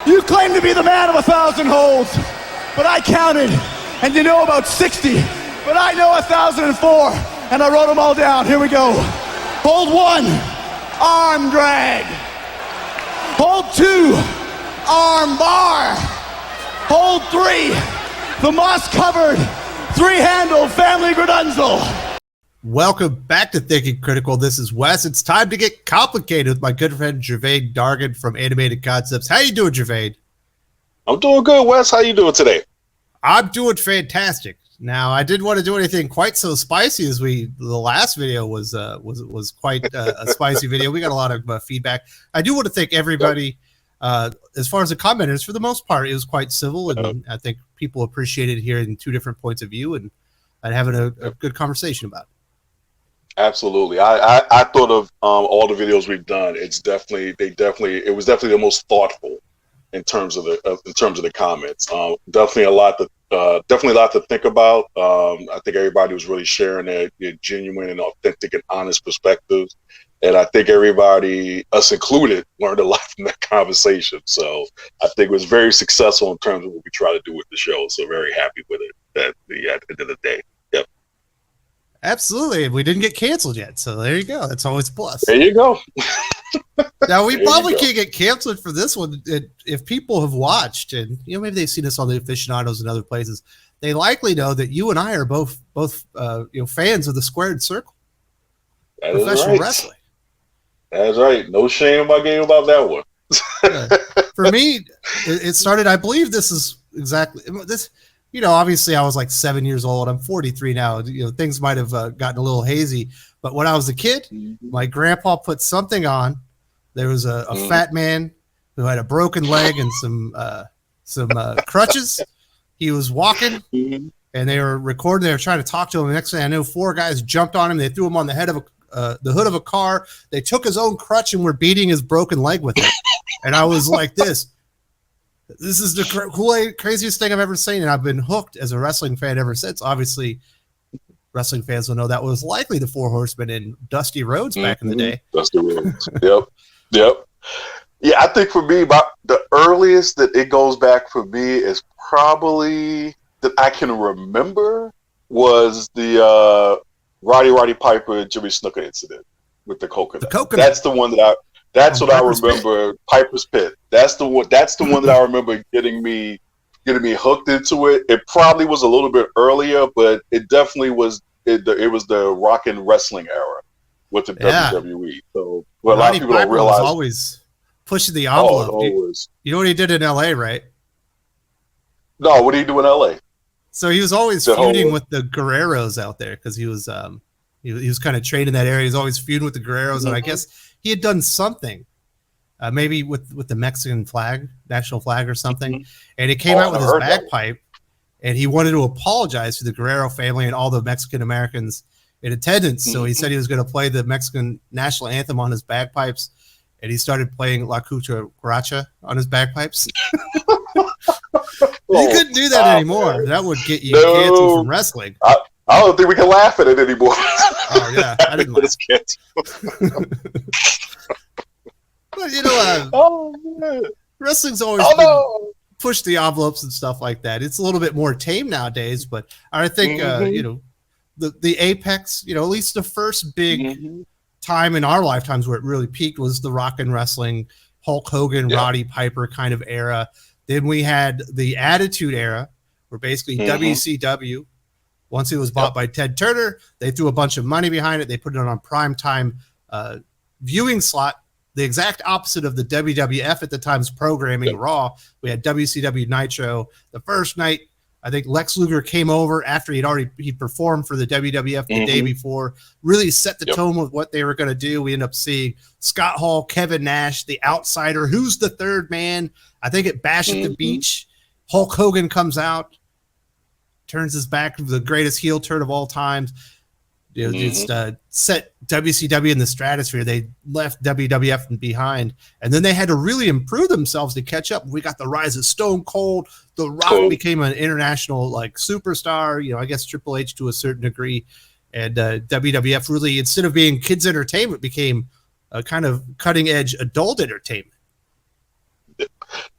You claim to be the man of 1,000 holds, but I counted, and you know about 60, but I know 1,004, and I wrote them all down. Here we go. Hold 1, arm drag. Hold 2, arm bar. Hold 3, the moss-covered, 3-handle family gradunzel. Welcome back to Thinking Critical. This is Wes. It's time to get complicated with my good friend Gevian Dargan from Animated Concepts. How you doing, Gevian? I'm doing good, Wes. How you doing today? I'm doing fantastic. Now, I didn't want to do anything quite so spicy as the last video was quite a spicy video. We got a lot of feedback. I do want to thank everybody. As far as the commenters, for the most part, it was quite civil, and I think people appreciated hearing two different points of view and having a good conversation about it. Absolutely. I thought of all the videos we've done. It was definitely the most thoughtful in terms of the comments. Definitely a lot to think about. I think everybody was really sharing their genuine and authentic and honest perspectives. And I think everybody, us included, learned a lot from that conversation. So I think it was very successful in terms of what we try to do with the show. So very happy with it at the end of the day. Yep. Absolutely. We didn't get canceled yet. So there you go. That's always a plus. There you go. Now, we probably can't get canceled for this one. If people have watched, and maybe they've seen us on the Aficionados and other places, they likely know that you and I are both fans of the Squared Circle. That professional wrestling. That's right. No shame in my game about that one. For me, it started, I believe this is exactly this. Obviously I was like 7 years old. I'm 43 now. Things might have gotten a little hazy, but when I was a kid, my grandpa put something on. There was a fat man who had a broken leg and some crutches. He was walking, and they were recording. They were trying to talk to him. The next thing I knew, 4 guys jumped on him. They threw him on the head of the hood of a car. They took his own crutch and were beating his broken leg with it. And I was like, this is the craziest thing I've ever seen. And I've been hooked as a wrestling fan ever since. Obviously, wrestling fans will know that was likely the Four Horsemen and Dusty Rhodes back in the day. Dusty Rhodes. Yep. Yeah, I think for me, about the earliest that it goes back for me is probably that I can remember was the Roddy Piper and Jimmy Snuka incident with the coconut. That's the one that what I remember. Piper's Pit. That's the one that I remember getting me hooked into it. It probably was a little bit earlier, but it definitely was. It was the rock and wrestling era with the WWE. So what a lot of people don't realize, was always pushing the envelope. You know what he did in LA, right? No, what did he do in LA? So he was always feuding with the Guerreros out there because he was kind of trained in that area. He was always feuding with the Guerreros, and I guess he had done something, maybe with the Mexican flag, national flag or something, and it came out with his bagpipe, and he wanted to apologize to the Guerrero family and all the Mexican Americans in attendance. So he said he was going to play the Mexican national anthem on his bagpipes, and he started playing La Cucaracha on his bagpipes. You couldn't do that anymore. That would get you canceled from wrestling. I don't think we can laugh at it anymore. Oh yeah, I didn't laugh. But wrestling's always pushed the envelopes and stuff like that. It's a little bit more tame nowadays, but I think the apex, at least the first big time in our lifetimes where it really peaked was the rock and wrestling, Hulk Hogan, Roddy Piper kind of era. Then we had the Attitude Era, where basically WCW, once it was bought by Ted Turner, they threw a bunch of money behind it. They put it on prime time viewing slot, the exact opposite of the WWF at the time's programming, Raw. We had WCW Nitro. The first night, I think Lex Luger came over after he performed for the WWF the day before, really set the tone with what they were going to do. We end up seeing Scott Hall, Kevin Nash, The Outsider, Who's the Third Man? I think at Bash at the Beach, Hulk Hogan comes out, turns his back to the greatest heel turn of all times. Just set WCW in the stratosphere. They left WWF behind, and then they had to really improve themselves to catch up. We got the rise of Stone Cold. The Rock became an international superstar. I guess Triple H to a certain degree, and WWF really, instead of being kids entertainment, became a kind of cutting edge adult entertainment.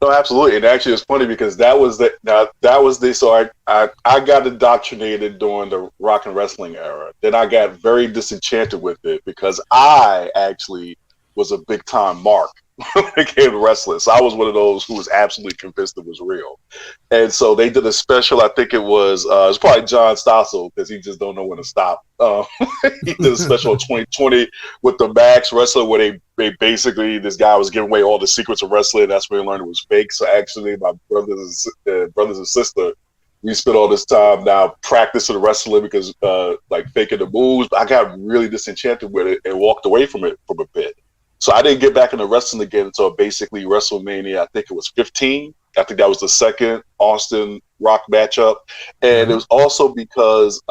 No, absolutely. And actually, it's funny because so I got indoctrinated during the rock and wrestling era. Then I got very disenchanted with it because I actually was a big time mark when it came to wrestling. So I was one of those who was absolutely convinced it was real. And so they did a special. I think it was probably John Stossel because he just don't know when to stop. He did a special in 2020 with the Max Wrestler where they basically, this guy was giving away all the secrets of wrestling. That's where he learned it was fake. So actually, my brothers and sister, we spent all this time now practicing wrestling because like faking the moves. But I got really disenchanted with it and walked away from it from a bit. So I didn't get back into wrestling again until basically WrestleMania. I think it was 15. I think that was the second Austin Rock matchup. And it was also because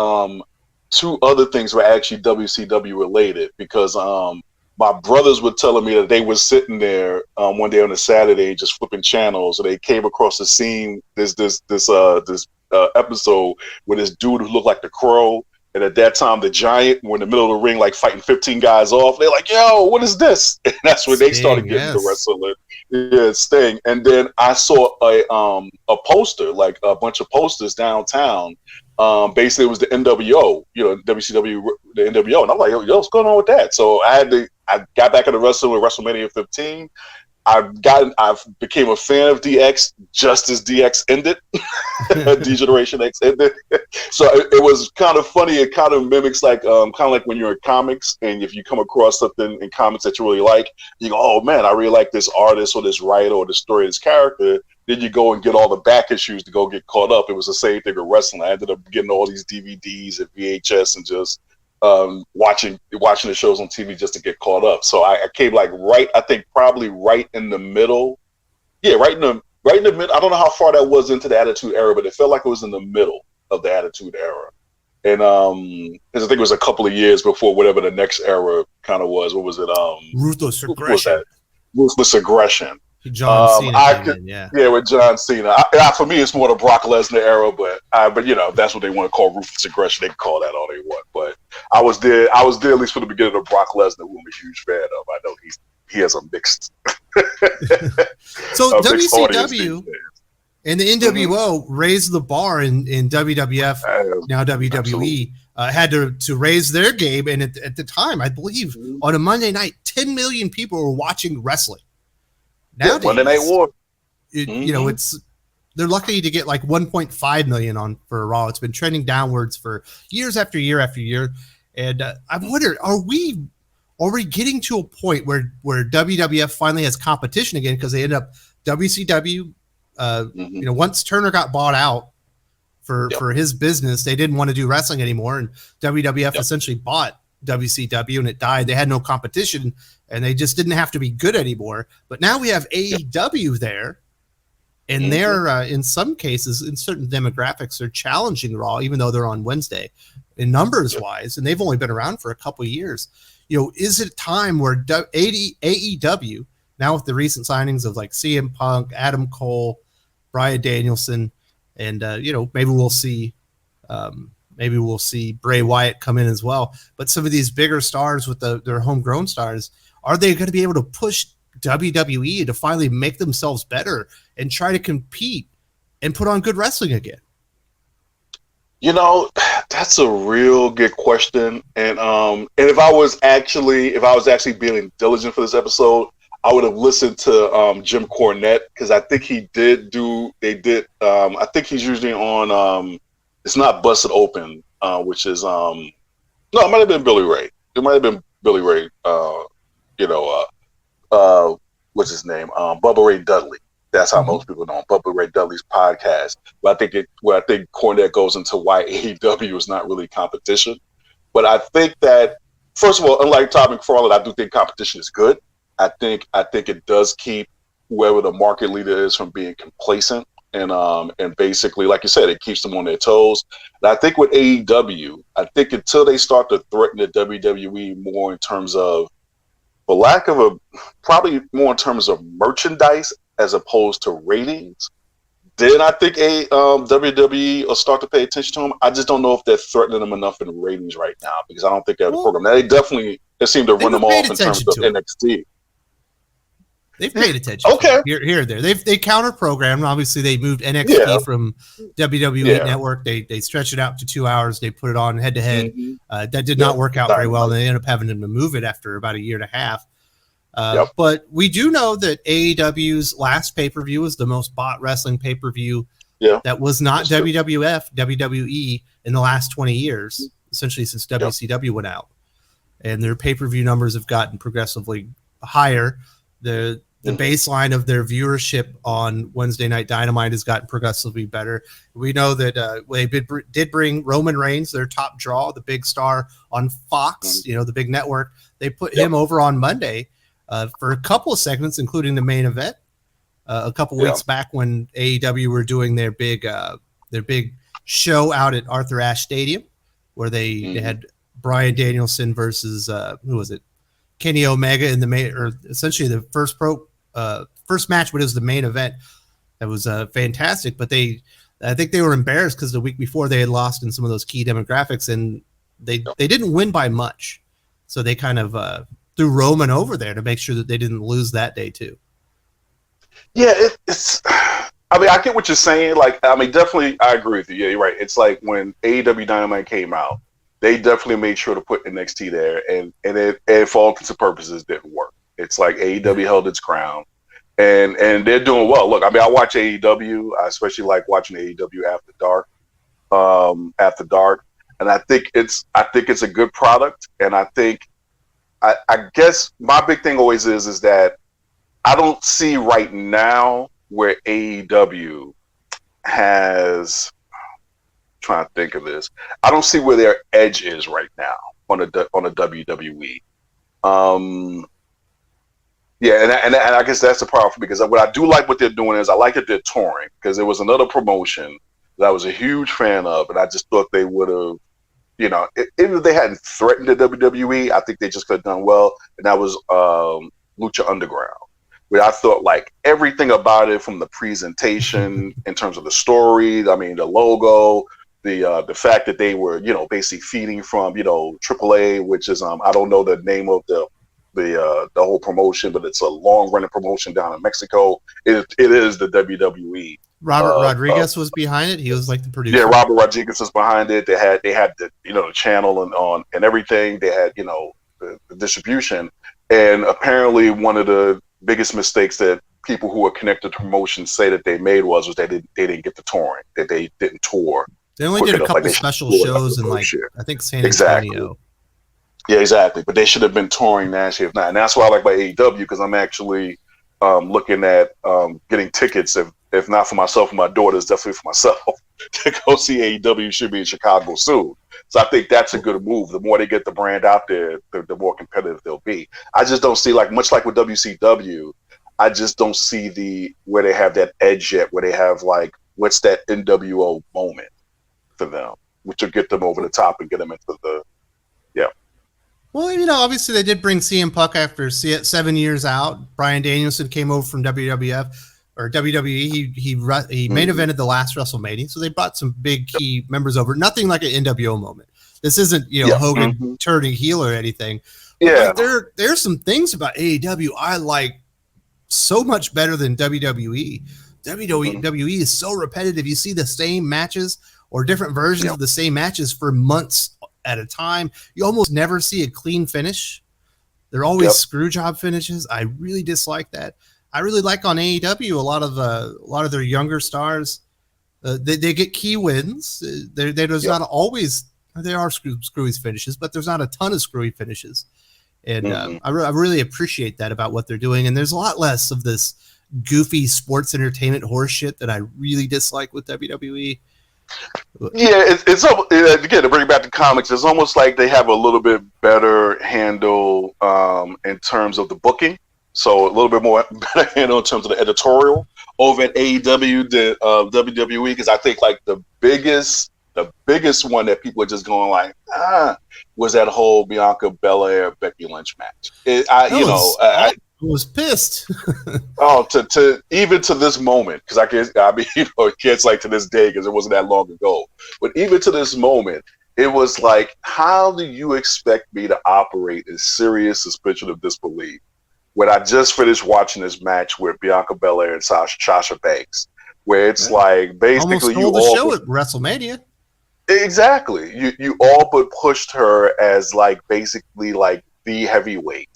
two other things were actually WCW related because my brothers were telling me that they were sitting there one day on a Saturday just flipping channels, and they came across the scene, this episode where this dude who looked like the Crow, and at that time the Giant were in the middle of the ring like fighting 15 guys off. They're like, yo, what is this? And that's when they started getting into wrestling. Yeah, Sting. And then I saw a poster, like a bunch of posters downtown. Basically it was the NWO, WCW, the NWO. And I'm like, yo, what's going on with that? So I got back into wrestling with WrestleMania 15. I became a fan of DX just as DX ended. D-Generation X ended. So it was kind of funny. It kind of mimics like kind of like when you're in comics, and if you come across something in comics that you really like, you go, oh man, I really like this artist or this writer or the story of this character. Then you go and get all the back issues to go get caught up. It was the same thing with wrestling. I ended up getting all these DVDs and VHS and just watching the shows on TV just to get caught up. So I came like probably right in the middle. Yeah, right in the middle. I don't know how far that was into the Attitude Era, but it felt like it was in the middle of the Attitude Era. And because I think it was a couple of years before whatever the next era kind of was. What was it? Ruthless Aggression. Ruthless Aggression. John Cena with John Cena. For me, it's more the Brock Lesnar era, but that's what they want to call Ruthless Aggression. They can call that all they want. But I was there at least for the beginning of Brock Lesnar, who I'm a huge fan of. I know he has a mixed. So WCW and the NWO raised the bar in WWF, now WWE, had to raise their game. And at the time, I believe on a Monday night, 10 million people were watching wrestling. Nowadays, Monday Night War. They're lucky to get like 1.5 million for Raw. It's been trending downwards for years after year after year. And I wonder, are we getting to a point where WWF finally has competition again because they end up WCW? Once Turner got bought out for his business, they didn't want to do wrestling anymore, and WWF essentially bought WCW, and it died. They had no competition, and they just didn't have to be good anymore. But now we have AEW there, and they're in some cases, in certain demographics, they're challenging Raw, even though they're on Wednesday, in numbers wise, and they've only been around for a couple of years. Is it time where AEW, now with the recent signings of like CM Punk, Adam Cole, Bryan Danielson, and maybe we'll see Bray Wyatt come in as well. But some of these bigger stars with their homegrown stars, are they going to be able to push WWE to finally make themselves better and try to compete and put on good wrestling again? That's a real good question. And if I was actually being diligent for this episode, I would have listened to Jim Cornette, because I think I think he's usually on it's not Busted Open, which is no, it might have been Billy Ray. It might have been Billy Ray. What's his name? Bubba Ray Dudley. That's how most people know him. Bubba Ray Dudley's podcast. But I think Cornette goes into why AEW is not really competition. But I think that, first of all, unlike Todd McFarlane, I do think competition is good. I think it does keep whoever the market leader is from being complacent. And basically, like you said, it keeps them on their toes. And I think with AEW, I think until they start to threaten the WWE more in terms of, for lack of probably more in terms of merchandise as opposed to ratings, then I think WWE will start to pay attention to them. I just don't know if they're threatening them enough in ratings right now, because I don't think they have a program. Now, they seem to run them off in terms of NXT. They've paid attention. Okay. Here or there. They counter programmed. Obviously, they moved NXT from WWE Network. They stretched it out to 2 hours. They put it on head to head. That did not work out very well. And they ended up having to move it after about a year and a half. But we do know that AEW's last pay-per-view was the most bought wrestling pay-per-view that was not WWE in the last 20 years, essentially since WCW went out. And their pay-per-view numbers have gotten progressively higher. The baseline of their viewership on Wednesday Night Dynamite has gotten progressively better. We know that they did bring Roman Reigns, their top draw, the big star on Fox, the big network. They put him over on Monday for a couple of segments, including the main event. A couple weeks back when AEW were doing their big show out at Arthur Ashe Stadium, where they had Bryan Danielson versus who was it? Kenny Omega in the main, or essentially the first match, but it was the main event. That was fantastic. But I think they were embarrassed because the week before they had lost in some of those key demographics, and they didn't win by much. So they kind of threw Roman over there to make sure that they didn't lose that day too. Yeah, it's. I mean, I get what you're saying. Like, I mean, definitely, I agree with you. Yeah, you're right. It's like when AEW Dynamite came out, they definitely made sure to put NXT there, and it for all intents and purposes didn't work. It's like AEW held its crown, and they're doing well. Look, I mean, I watch AEW. I especially like watching AEW after dark, and I think it's a good product. And I think, I guess my big thing always is that I don't see right now where AEW has. Trying to think of this, I don't see where their edge is right now on a WWE. And I guess that's the problem for me, because what I do like what they're doing is I like that they're touring, because there was another promotion that I was a huge fan of, and I just thought they would have, even if they hadn't threatened the WWE, I think they just could have done well, and that was Lucha Underground. Where I thought like everything about it, from the presentation in terms of the story, I mean the logo, the fact that they were basically feeding from AAA, which is I don't know the name of the whole promotion, but it's a long running promotion down in Mexico. It is the WWE. Robert Rodriguez was behind it. He was like the producer. Yeah, Robert Rodriguez was behind it. They had the the channel and everything. They had the distribution, and apparently one of the biggest mistakes that people who are connected to promotions say that they made was that they didn't get the touring, that they didn't tour. They only did a couple special shows in I think San Antonio. Yeah, exactly. But they should have been touring nationally if not. And that's why I like my AEW, because I'm actually looking at getting tickets, if not for myself and my daughters, definitely for myself, to go see AEW. Should be in Chicago soon. So I think that's a good move. The more they get the brand out there, the more competitive they'll be. I just don't see, much like with WCW, I just don't see where they have that edge yet, where they have what's that NWO moment for them, which will get them over the top and get them into the Well, obviously they did bring CM Punk after 7 years out. Bryan Danielson came over from WWF or WWE. He main evented the last WrestleMania, so they brought some big key members over. Nothing like an NWO moment. This isn't Hogan turning heel or anything. Yeah, but there's some things about AEW I like so much better than WWE. WWE is so repetitive. You see the same matches or different versions of the same matches for months at a time. You almost never see a clean finish. They're always screw job finishes. I really dislike that. I really like on AEW a lot of their younger stars. They get key wins. There's not always, there are screwy finishes, but there's not a ton of screwy finishes. And I really appreciate that about what they're doing. And there's a lot less of this goofy sports entertainment horse shit that I really dislike with WWE. Yeah, it's again, to bring it back to comics, it's almost like they have a little bit better handle in terms of the booking. So a little bit more better handle in terms of the editorial over at AEW than WWE, because I think the biggest one that people are just going was that whole Bianca Belair Becky Lynch match. I was pissed. To even to this moment, because kids to this day, because it wasn't that long ago. But even to this moment, it was like, how do you expect me to operate in serious suspension of disbelief when I just finished watching this match with Bianca Belair and Sasha Banks, where it's like basically almost stole the show at WrestleMania. Exactly. You all but pushed her as like basically like the heavyweight,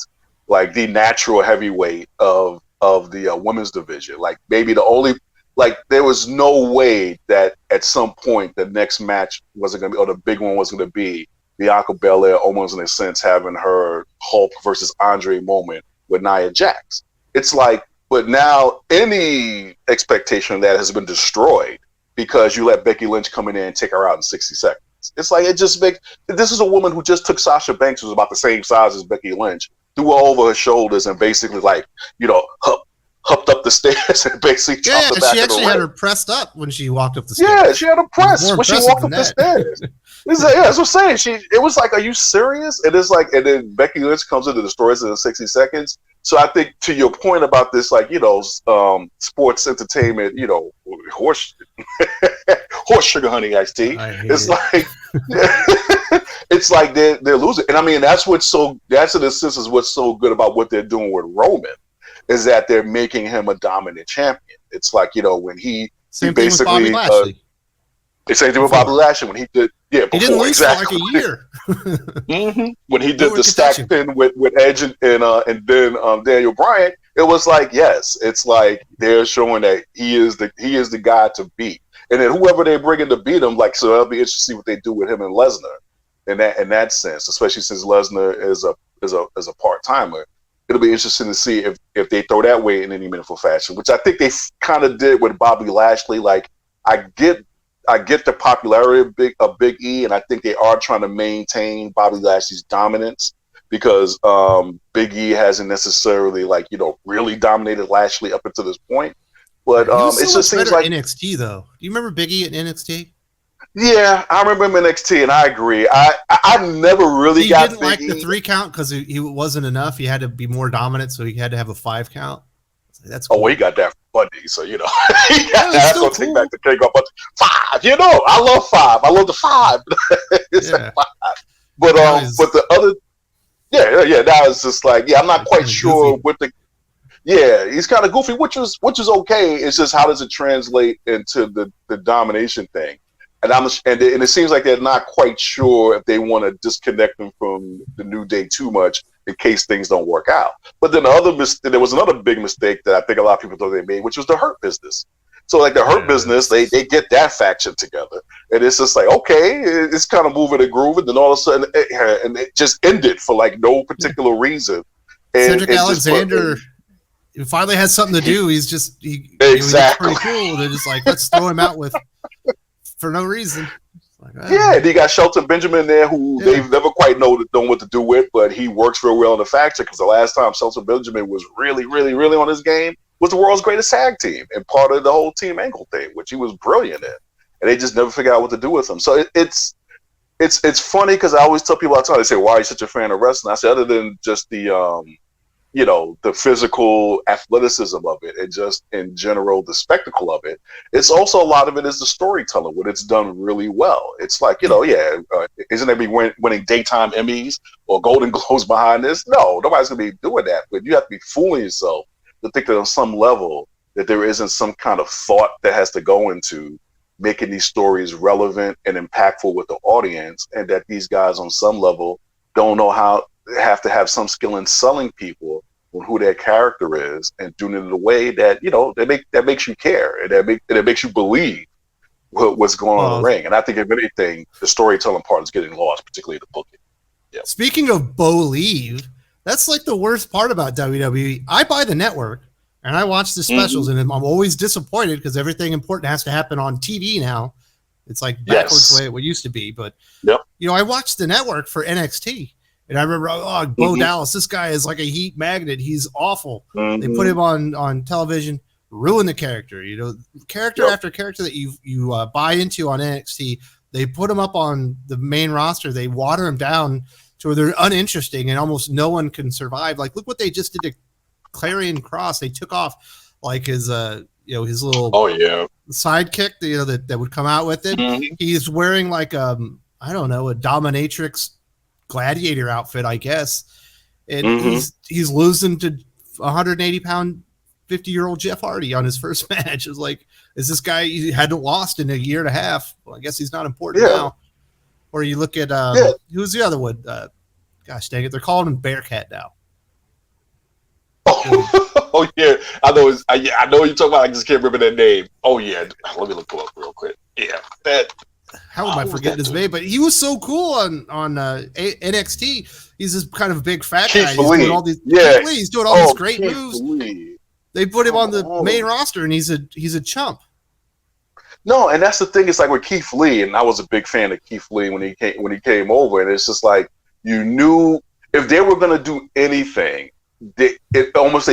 like the natural heavyweight of the women's division. Like maybe the only, like there was no way that at some point the next match wasn't going to be, or the big one was going to be Bianca Belair almost in a sense having her Hulk versus Andre moment with Nia Jax. It's like, but now any expectation of that has been destroyed because you let Becky Lynch come in there and take her out in 60 seconds. It's like, it just makes, this is a woman who just took Sasha Banks, who's about the same size as Becky Lynch, threw her over her shoulders and basically like, you know, hupped up the stairs and basically chopped the back she of the actually ring. had her pressed up when she walked up the stairs. Yeah, she had her pressed when she walked up the stairs. Yeah, that's what I'm saying. It was like, are you serious? And it's like, and then Becky Lynch comes in and destroys it in 60 seconds. So I think to your point about this, like, you know, sports entertainment, you know, horse sugar honey iced tea. It's like, it's like they're losing. And I mean, that's in a sense is what's so good about what they're doing with Roman, is that they're making him a dominant champion. It's like, you know, when he basically, with Bobby Lashley. The same thing with Bobby Lashley when he did, he didn't lose for like a year. When he did the stack pin with Edge and then Daniel Bryan, it was like, yes, it's like they're showing that he is the guy to beat, and then whoever they bring in to beat him, like, so it'll be interesting to see what they do with him and Lesnar in that sense, especially since Lesnar is a part timer. It'll be interesting to see if they throw that way in any meaningful fashion, which I think they kind of did with Bobby Lashley. Like, I get the popularity of Big E, and I think they are trying to maintain Bobby Lashley's dominance because Big E hasn't necessarily, like, you know, really dominated Lashley up until this point. But it just seems like NXT though. Do you remember Big E at NXT? Yeah, I remember him in NXT, and I agree. I never really got didn't like the 3 count because he wasn't enough. He had to be more dominant, so he had to have a 5 count. That's cool. Oh, well, he got that from Bundy, so you know. That's gonna take back the cake off. But 5, you know, I love 5. I love the 5. It's like 5. But but the other, yeah. That was just like, I'm not quite sure what the. Yeah, he's kind of goofy, which is okay. It's just how does it translate into the domination thing? And it seems like they're not quite sure if they want to disconnect him from the New Day too much in case things don't work out. But then there was another big mistake that I think a lot of people thought they made, which was the Hurt Business. So like the Hurt Business, they get that faction together, and it's just like, okay, it's kind of moving and grooving, then all of a sudden, it just ended for like no particular reason. And Cedric Alexander finally has something to do. He's exactly pretty cool. They're just like, let's throw him out for no reason. Like, and you got Shelton Benjamin there, who they've never quite known what to do with, but he works real well in the faction because the last time Shelton Benjamin was really, really, really on his game was the world's greatest tag team and part of the whole Team Angle thing, which he was brilliant in, and they just never figure out what to do with him. So it's funny because I always tell people all the time, they say, "Why are you such a fan of wrestling?" I say, other than just the the physical athleticism of it and just in general the spectacle of it, it's also a lot of it is the storytelling when it's done really well. It's like, isn't there be winning daytime Emmys or Golden Globes behind this? No, nobody's gonna be doing that, but you have to be fooling yourself to think that on some level that there isn't some kind of thought that has to go into making these stories relevant and impactful with the audience, and that these guys on some level don't know how have to have some skill in selling people on who their character is and doing it in a way that that makes you care and that makes you believe what's going on in the ring. And I think if anything, the storytelling part is getting lost, particularly the booking. Yeah. Speaking of believe, that's like the worst part about WWE. I buy the network and I watch the specials, and I'm always disappointed because everything important has to happen on TV now. It's like backwards the way it used to be. But I watched the network for NXT. And I remember, Bo Dallas, this guy is like a heat magnet. He's awful. They put him on television, ruin the character. Character after character that you buy into on NXT, they put him up on the main roster. They water him down to where they're uninteresting and almost no one can survive. Like, look what they just did to Clarion Cross. They took off like his his little sidekick, that would come out with it. He's wearing like a dominatrix gladiator outfit, I guess, and he's losing to 180-pound 50-year-old Jeff Hardy on his first match. It was like, is this guy he hadn't lost in a year and a half? Well, I guess he's not important now. Or you look at who's the other one? Gosh dang it, they're calling him Bearcat now. Oh yeah, I know. I know what you're talking about. I just can't remember that name. Oh yeah, let me look it up real quick. Yeah, that. How am I forgetting his name? But he was so cool on NXT. He's this kind of big fat guy. He's doing all these. He's doing all these great moves. They put him on the main roster, and he's a chump. No, and that's the thing. It's like with Keith Lee, and I was a big fan of Keith Lee when he came over, and it's just like you knew if they were gonna do anything, they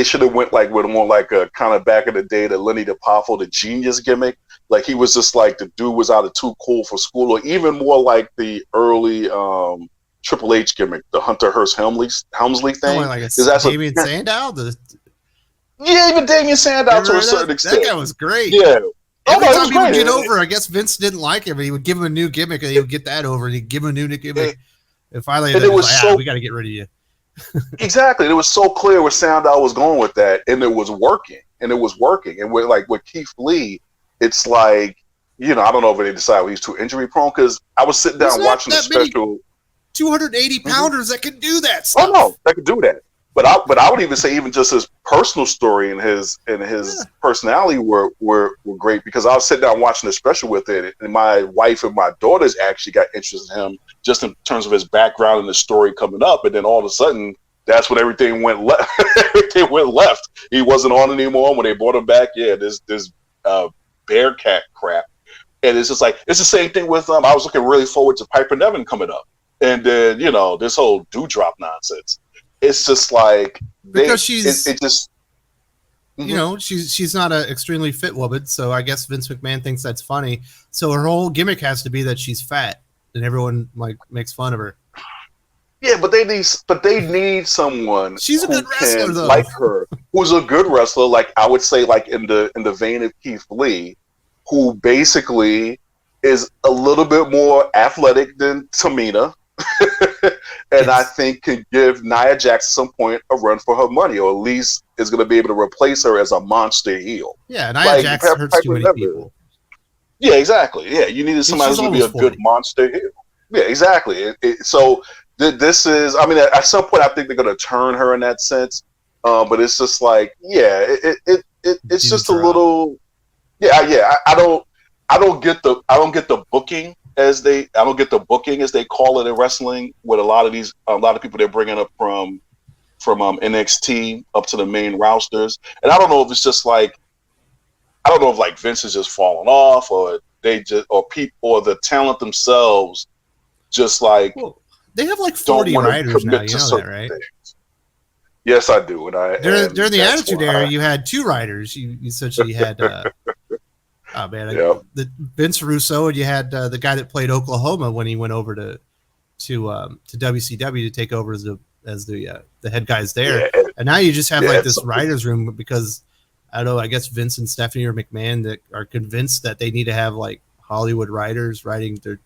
should have went like with more like a kind of back in the day, the Lenny DePaffo, the genius gimmick. Like he was just like the dude was either too cool for school, or even more like the early Triple H gimmick, the Hunter Hearst Helmsley thing. Like Damien Sandow? Yeah, even Damien Sandow to a certain extent. That guy was great. Yeah. Every time he would get over, I guess Vince didn't like him, and he would give him a new gimmick, and he would get that over, and he'd give him a new gimmick. And finally, it was like, we got to get rid of you. Exactly. It was so clear where Sandow was going with that, and it was working. And with Keith Lee, it's like, I don't know if they decided he's too injury prone, because I was sitting down watching the special. 280 pounders that could do that stuff. Oh no, that could do that. But I would even say even just his personal story and his personality were great, because I was sitting down watching the special with it, and my wife and my daughters actually got interested in him just in terms of his background and the story coming up, and then all of a sudden that's when everything went left. Everything went left. He wasn't on anymore when they brought him back. Yeah, this Bearcat crap, and it's just like it's the same thing with I was looking really forward to Piper Niven coming up, and then this whole Doudrop nonsense. It's just like because she's she's not an extremely fit woman, so I guess Vince McMahon thinks that's funny. So her whole gimmick has to be that she's fat, and everyone like makes fun of her. Yeah, but they need someone. She's a good wrestler, though. Like her, who's a good wrestler. Like I would say, like in the vein of Keith Lee, who basically is a little bit more athletic than Tamina. And I think can give Nia Jax at some point a run for her money, or at least is going to be able to replace her as a monster heel. Yeah, Nia Jax hurts too many people. Yeah, exactly. Yeah, you needed somebody who's going to be a 40. Good monster heel. Yeah, exactly. So this is, I mean, at some point I think they're going to turn her in that sense, but it's just like, it's just a little, I don't get the booking. I don't get the booking as they call it in wrestling with a lot of people they're bringing up from NXT up to the main rosters, and I don't know if it's just like Vince is just falling off, or they just or the talent themselves just like they have like 40 writers now. You know that, right? Things. Yes, I do. And during the Attitude Era, you had 2 writers. You essentially had. Oh man, the Vince Russo, and you had the guy that played Oklahoma when he went over to WCW to take over as the head guys there. Yeah. And now you just have like this writers room because I don't know. I guess Vince and Stephanie or McMahon that are convinced that they need to have like Hollywood writers writing their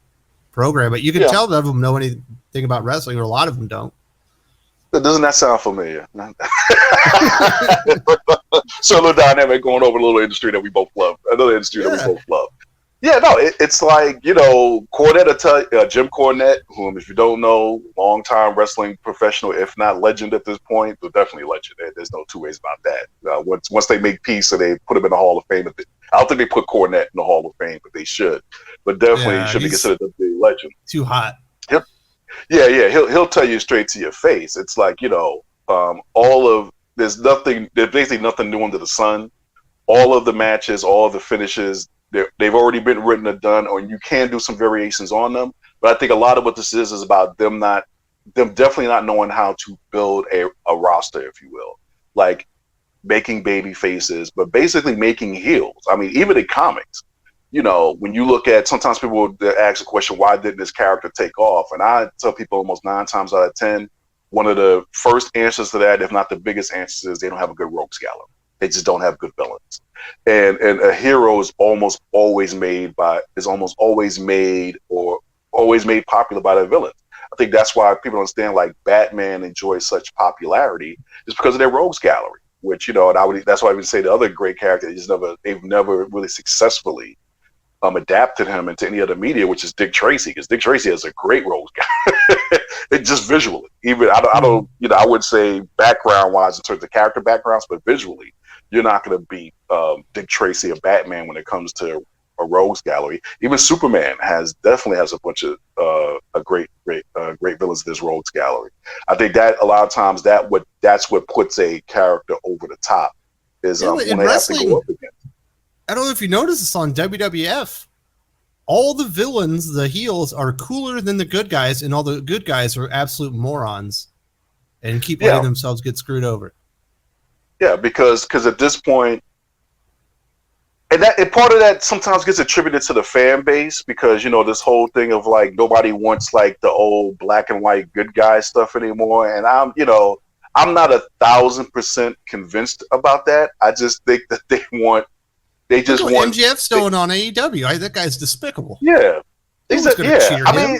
program, but you can tell none of them know anything about wrestling, or a lot of them don't. Doesn't that sound familiar? Similar dynamic going over a little industry that we both love. Another industry that we both love. Yeah, no, it's like, Cornette will tell Jim Cornette, whom, if you don't know, longtime wrestling professional, if not legend at this point, but definitely legend. There's no two ways about that. Once they make peace and they put him in the Hall of Fame, I don't think they put Cornette in the Hall of Fame, but they should. But definitely he should be considered a big legend. Too hot. Yep. Yeah. He'll tell you straight to your face. It's like, there's basically nothing new under the sun. All of the matches, all of the finishes, they've already been written and done, or you can do some variations on them. But I think a lot of what this is about them definitely not knowing how to build a roster, if you will, like making baby faces, but basically making heels. I mean, even in comics, when you look at, sometimes people will ask the question, why didn't this character take off? And I tell people almost 9 times out of 10, one of the first answers to that, if not the biggest answer, is they don't have a good rogues gallery. They just don't have good villains. And a hero is almost always made popular by their villains. I think that's why people understand like Batman enjoys such popularity, is because of their rogues gallery. which, you know, and that's why I would say the other great character they've never really successfully adapted him into any other media, which is Dick Tracy, because Dick Tracy has a great role. It just visually, even I don't, you know, I would say background wise in terms of character backgrounds, but visually, you're not going to beat Dick Tracy or Batman when it comes to a rogues gallery. Even Superman definitely has a bunch of great villains in this rogues gallery. I think that a lot of times that's what puts a character over the top is when they wrestling, have to go up against. I don't know if you noticed this on WWF. All the villains, the heels, are cooler than the good guys, and all the good guys are absolute morons and keep letting themselves get screwed over. Yeah, because at this point, and part of that sometimes gets attributed to the fan base, because, you know, this whole thing of like nobody wants like the old black and white good guy stuff anymore, and I'm not 1,000% convinced about that. I just think that they just want MJF's doing on AEW. That guy's despicable. Yeah, Cheer him. I mean,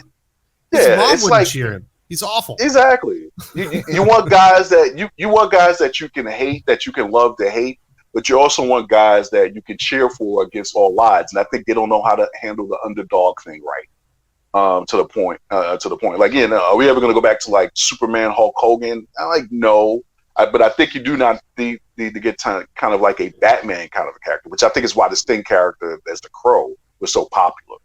his mom wouldn't like, cheer him. He's awful. Exactly. You want guys that you want guys that you can hate, that you can love to hate, but you also want guys that you can cheer for against all odds. And I think they don't know how to handle the underdog thing right. To the point. Like, are we ever going to go back to like Superman, Hulk Hogan? I'm like, no. But I think you do not need to get kind of like a Batman kind of a character, which I think is why the Sting character as the Crow was so popular.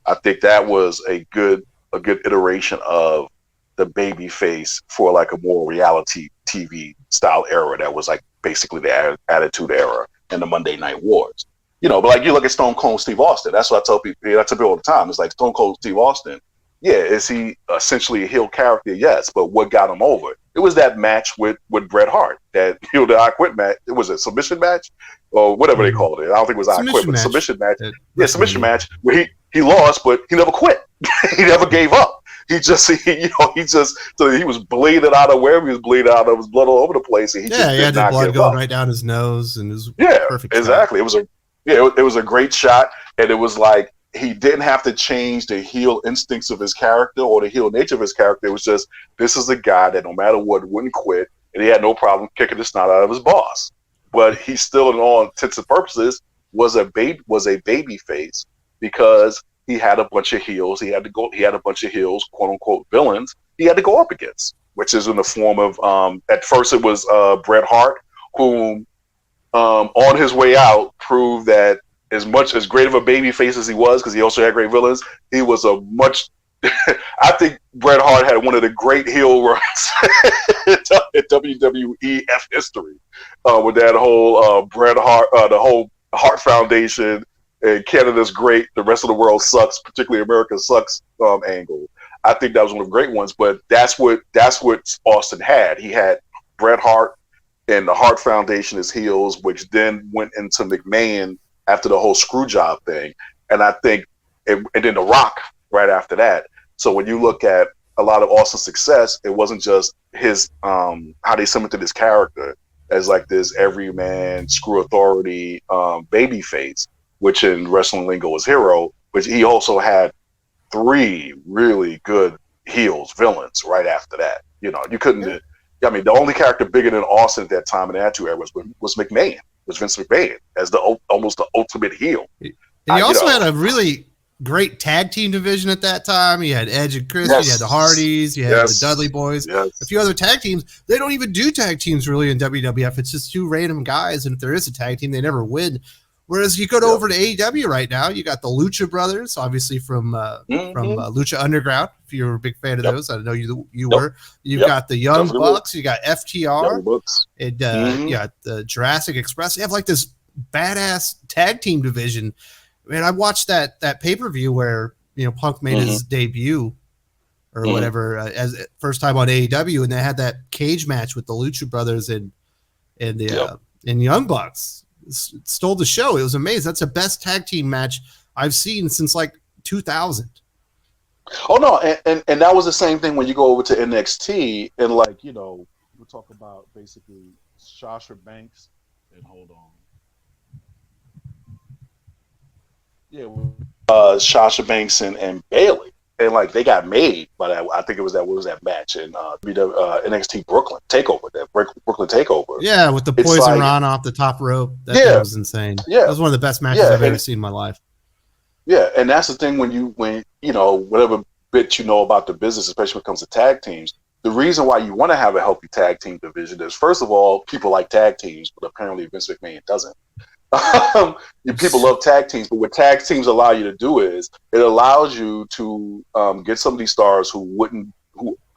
I think that was a good iteration of the baby face for like a more reality TV style era that was like basically the Attitude Era and the Monday Night Wars. You know, but like you look at Stone Cold Steve Austin. That's what I tell people. I tell people all the time. It's like Stone Cold Steve Austin. Yeah, is he essentially a heel character? Yes, but what got him over? It was that match with Bret Hart, that the I Quit match. It was a submission match, or whatever they called it. I don't think it was I Quit, but submission match. Yeah, submission match where he lost, but he never quit. He never gave up. He was bleeding out of wherever he was bleeding out of. His blood all over the place, and he had the blood going right down his nose, and his perfect. Exactly. Shot. It was a great shot, and it was like, he didn't have to change the heel instincts of his character or the heel nature of his character. It was just, this is a guy that no matter what wouldn't quit, and he had no problem kicking the snot out of his boss. But he still, in all intents and purposes, was a baby face, because he had a bunch of heels. He had a bunch of heels, quote unquote villains. He had to go up against, which is in the form of at first it was Bret Hart, who on his way out proved that, as much as great of a baby face as he was, because he also had great villains, he was a much. I think Bret Hart had one of the great heel runs in WWE history, with that whole Bret Hart, the whole Hart Foundation, and Canada's great, the rest of the world sucks, particularly America sucks angle. I think that was one of the great ones, but that's what Austin had. He had Bret Hart and the Hart Foundation as heels, which then went into McMahon after the whole screw job thing, and I think, and then The Rock right after that. So when you look at a lot of Austin's success, it wasn't just his how they cemented his character as like this everyman screw authority baby face, which in wrestling lingo is hero, but he also had 3 really good villains right after that. You know, you couldn't. I mean, the only character bigger than Austin at that time in the Attitude Era was McMahon. Was Vince McMahon as almost the ultimate heel. And he also had a really great tag team division at that time. You had Edge and Christian, you had the Hardys, you had the Dudley Boys, a few other tag teams. They don't even do tag teams really in WWF. It's just 2 random guys, and if there is a tag team, they never win. Whereas you go over to AEW right now, you got the Lucha Brothers, obviously from Lucha Underground. If you're a big fan of those, I know you were. You've got the Young Bucks, you got FTR, and you got the Jurassic Express. You have like this badass tag team division. Man, I watched that pay-per-view where Punk made his debut or whatever as first time on AEW, and they had that cage match with the Lucha Brothers and Young Bucks. It stole the show. It was amazing. That's the best tag team match I've seen since like 2000. Oh no, and that was the same thing when you go over to NXT and like we'll talk about basically Sasha Banks and Sasha Banks and Bayley, and like they got made, but I think it was that what was that match in NXT Brooklyn Takeover, that Brooklyn Takeover. Yeah, with the poison Ron off the top rope. That thing was insane. Yeah, that was one of the best matches I've ever seen in my life. Yeah, and that's the thing when you know whatever bit you know about the business, especially when it comes to tag teams. The reason why you want to have a healthy tag team division is, first of all, people like tag teams, but apparently Vince McMahon doesn't. People love tag teams, but what tag teams allow you to do is it allows you to get some of these stars who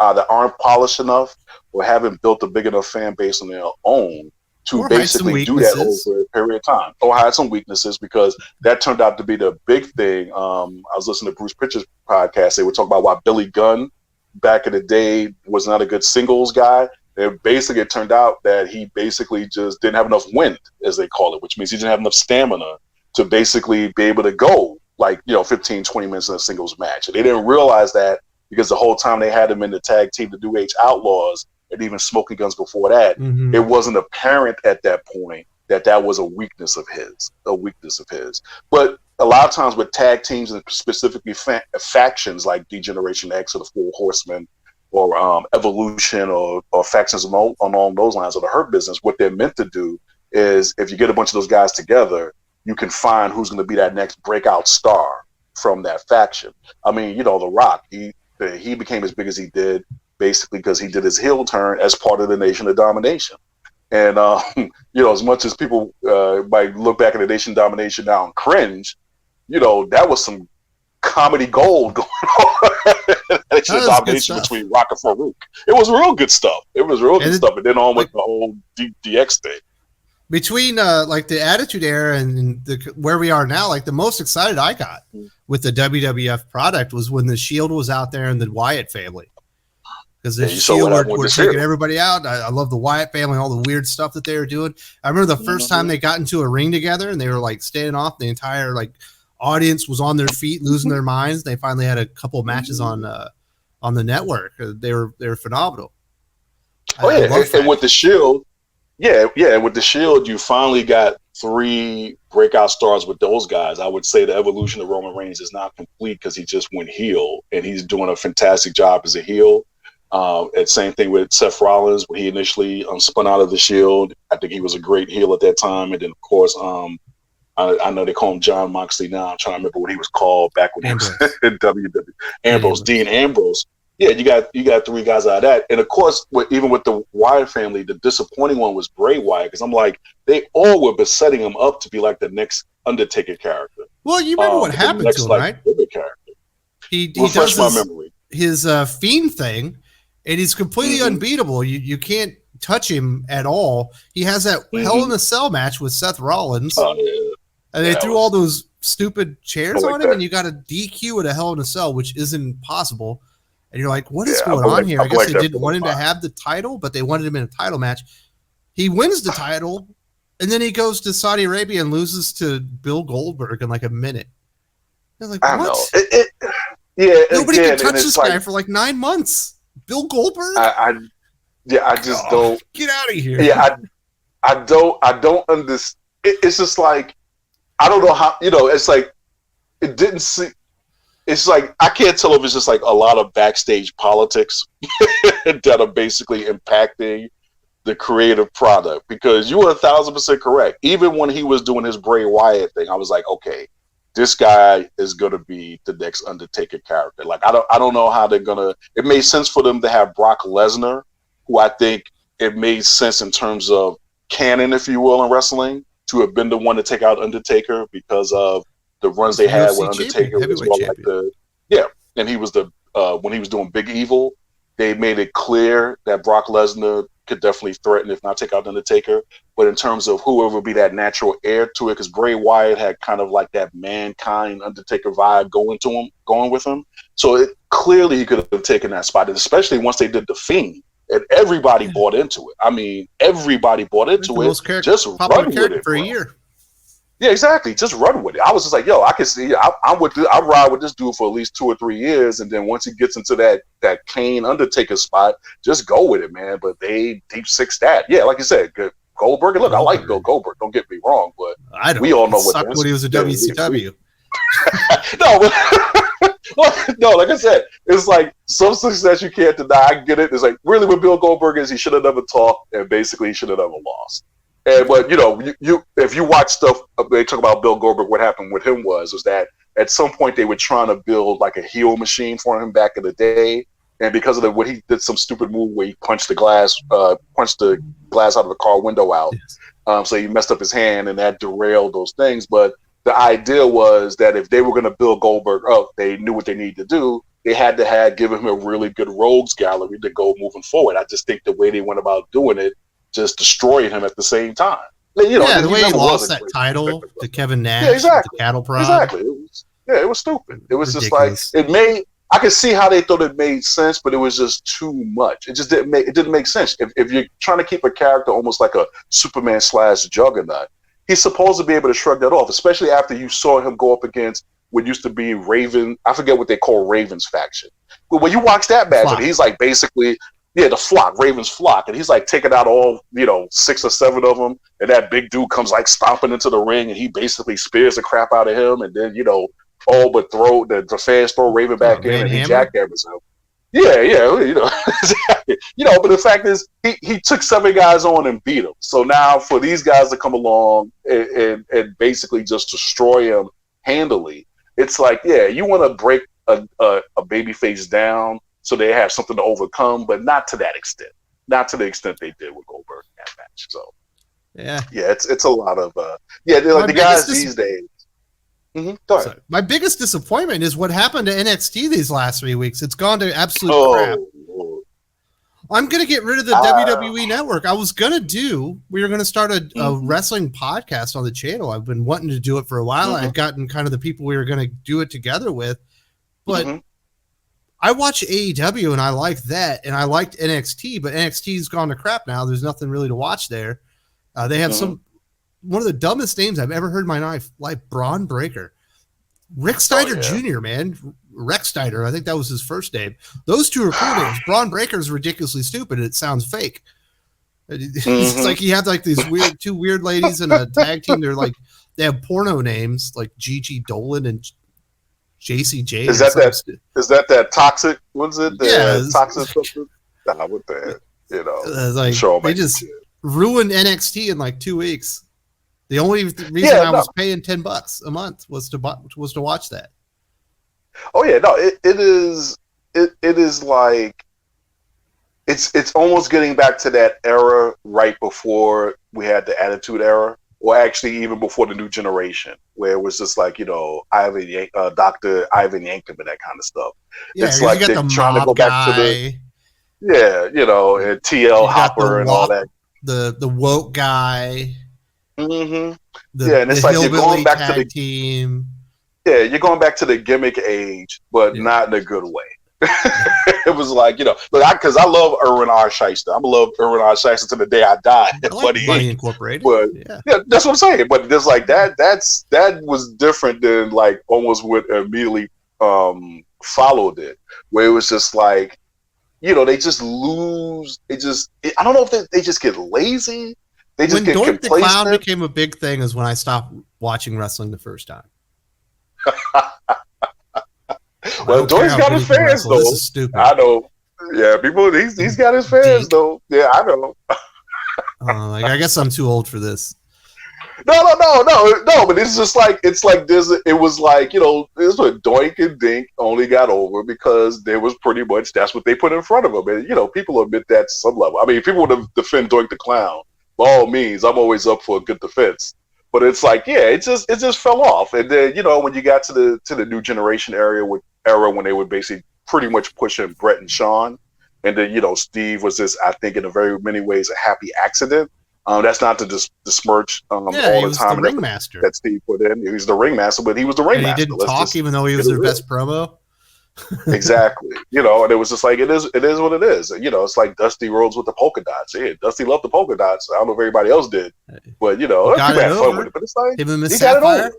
either aren't polished enough or haven't built a big enough fan base on their own to or basically do that over a period of time, or hide some weaknesses, because that turned out to be the big thing. I was listening to Bruce Pritchard's podcast. They were talking about why Billy Gunn back in the day was not a good singles guy. And basically it turned out that he basically just didn't have enough wind, as they call it, which means he didn't have enough stamina to basically be able to go 15, 20 minutes in a singles match. And they didn't realize that because the whole time they had him in the tag team, the New Age Outlaws, and even Smoking Guns before that, it wasn't apparent at that point that was a weakness of his. But a lot of times with tag teams and specifically factions like D-Generation X or the Four Horsemen or Evolution or factions along those lines, or the Hurt Business, what they're meant to do is if you get a bunch of those guys together, you can find who's going to be that next breakout star from that faction. I mean, The Rock, he became as big as he did basically because he did his heel turn as part of the Nation of Domination. And, as much as people might look back at the Nation of Domination now and cringe, that was some comedy gold going on. Nation of Domination between Rock and Farouk. It was real good stuff. And then on with the whole DX thing. Between the Attitude Era and where we are now, the most excited I got with the WWF product was when the Shield was out there and the Wyatt family. Because the Shield were taking everybody out. I love the Wyatt family, all the weird stuff that they were doing. I remember the first time they got into a ring together and they were standing off, the entire audience was on their feet, losing their minds. They finally had a couple of matches on the network. They were phenomenal. And with the Shield, with the Shield, you finally got 3 breakout stars with those guys. I would say the evolution of Roman Reigns is not complete because he just went heel, and he's doing a fantastic job as a heel. And same thing with Seth Rollins when he initially spun out of the Shield. I think he was a great heel at that time. And then, of course, I know they call him John Moxley now. I'm trying to remember what he was called back when he was in WWE. Dean Ambrose. Yeah, you got 3 guys out of that. And, of course, even with the Wyatt family, the disappointing one was Bray Wyatt, because I'm like, they all were setting him up to be like the next Undertaker character. Well, you remember what happened to him, right? Character. He does his Fiend thing, and he's completely unbeatable. You can't touch him at all. He has that Hell in a Cell match with Seth Rollins. And they threw all those stupid chairs on him, and you got a DQ at a Hell in a Cell, which isn't possible. And you're like, what is going on here? I guess they didn't want him to have the title, but they wanted him in a title match. He wins the title, and then he goes to Saudi Arabia and loses to Bill Goldberg in a minute. I was like, what? Nobody can touch this guy for 9 months. Bill Goldberg? I just don't. Get out of here. Yeah, I don't understand. It's just I don't know how, it's it didn't see. It's I can't tell if it's just a lot of backstage politics that are basically impacting the creative product, because you were 1,000% correct. Even when he was doing his Bray Wyatt thing, I was like, okay, this guy is going to be the next Undertaker character. I don't know how they're going to, it made sense for them to have Brock Lesnar, who I think it made sense in terms of canon, if you will, in wrestling, to have been the one to take out Undertaker because of the runs they had with Undertaker. And he was when he was doing Big Evil, they made it clear that Brock Lesnar could definitely threaten, if not take out Undertaker. But in terms of whoever would be that natural heir to it, because Bray Wyatt had kind of that Mankind Undertaker vibe going with him. So clearly he could have taken that spot, and especially once they did The Fiend, and everybody bought into it. I mean, everybody bought into it. Just run with it for a year. Yeah, exactly. Just run with it. I was just like, yo, I can see. I ride with this dude for at least 2 or 3 years, and then once he gets into that Kane Undertaker spot, just go with it, man. But they deep six that. Yeah, like you said, Goldberg. And look, I like Bill Goldberg. Don't get me wrong, but we all know what when he was a WCW. No, No, like I said, it's like some success you can't deny. I get it. It's like really what Bill Goldberg is. He should have never talked, and basically he should have never lost. And but you if you watch stuff, they talk about Bill Goldberg. What happened with him was that at some point they were trying to build like a heel machine for him back in the day, and because of what he did, some stupid move where he punched the glass out of the car window out. Yes. So he messed up his hand, and that derailed those things. But the idea was that if they were going to build Goldberg up, they knew what they needed to do. They had to give him a really good rogues gallery to go moving forward. I just think the way they went about doing it just destroyed him at the same time. The way he lost that title to Kevin Nash, the cattle prod. Exactly. It was stupid. It was ridiculous. Just like I could see how they thought it made sense, but it was just too much. It just didn't make sense. If you're trying to keep a character almost like a Superman / Juggernaut, he's supposed to be able to shrug that off, especially after you saw him go up against what used to be Raven. I forget what they call Raven's faction. But when you watch that match, he's like basically, the flock, Raven's flock, and he's like taking out all 6 or 7 of them, and that big dude comes like stomping into the ring, and he basically spears the crap out of him, and then all but throw the fans throw Raven back in, and he jackhammers him. Exactly. But the fact is, he took 7 guys on and beat them. So now for these guys to come along and basically just destroy him handily, it's like, you want to break a babyface down so they have something to overcome, but not to that extent. Not to the extent they did with Goldberg in that match. So it's a lot of the guys these days. So my biggest disappointment is what happened to NXT these last 3 weeks. It's gone to absolute crap. Lord. I'm going to get rid of the WWE Network. We were going to start a wrestling podcast on the channel. I've been wanting to do it for a while. I've gotten kind of the people we were going to do it together with. But I watch AEW and I like that. And I liked NXT, but NXT's gone to crap now. There's nothing really to watch there. They have one of the dumbest names I've ever heard in my life, like Braun Breaker. Rick Steiner Jr., man. Rex Steiner, I think that was his first name. Those two are cool names. Braun Breaker is ridiculously stupid. It sounds fake. It's like you have like these two weird ladies in a tag team. They have porno names like Gigi Dolan and JCJ. Is that toxic? What's it? Toxic something? Nah, what the heck? They just ruined NXT in like 2 weeks. The only reason I was paying $10 a month was to watch that. Oh yeah, no, it is like it's almost getting back to that era right before we had the Attitude Era, or actually even before the New Generation, where it was just like Dr. Ivan Yankovic and that kind of stuff. Yeah, it's like they're trying to go back to and TL Hopper and all that. The woke guy. And it's like you're going back to the team. Yeah, you're going back to the gimmick age, but not in a good way. It was like, because I love Irwin R. Shyster. I'm gonna love Irwin R. Shyster to the day I die. Buddy Incorporated. But that's what I'm saying. But there's like that was different than like almost what immediately followed it, where it was just like, they just lose. I don't know if they just get lazy. They just get complacent. When Doink the Clown became a big thing is when I stopped watching wrestling the first time. Well, Doink's got his fans, though. This is stupid. I know. Yeah, people. He's got his fans, though. Yeah, I know. I guess I'm too old for this. No. But it's just like it was like this is what Doink and Dink only got over because there was pretty much that's what they put in front of them, and people admit that to some level. I mean, if people would defend Doink the Clown, by all means, I'm always up for a good defense. But it's like, it just fell off. And then, when you got to the New Generation era when they would basically pretty much pushing Brett and Shawn, and then, Steve was just, I think, in a very many ways, a happy accident. That's not to besmirch all the time the ringmaster that Steve put in. He was the ringmaster, but he was the ringmaster. And he didn't talk, even though he was their best promo. Exactly. And it was just like, it is what it is. It's like Dusty Rhodes with the polka dots. Yeah, Dusty loved the polka dots. I don't know if everybody else did, but he had fun with it. But it's like, him and Miss Sapphire.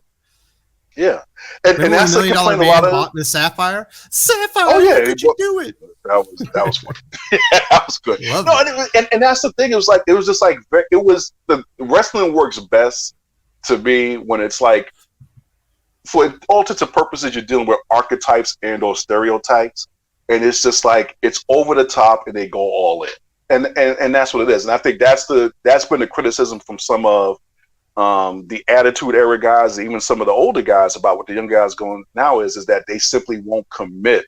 Yeah. And that's $1 Million Man bought Miss Sapphire. Sapphire, how could you do it? That was funny. That was good. And that's the thing. It was the wrestling works best to me when it's like for all intents and purposes, you're dealing with archetypes and or stereotypes, and it's just like it's over the top, and they go all in, and that's what it is. And I think that's been the criticism from some of the Attitude Era guys, even some of the older guys about what the young guys going now is that they simply won't commit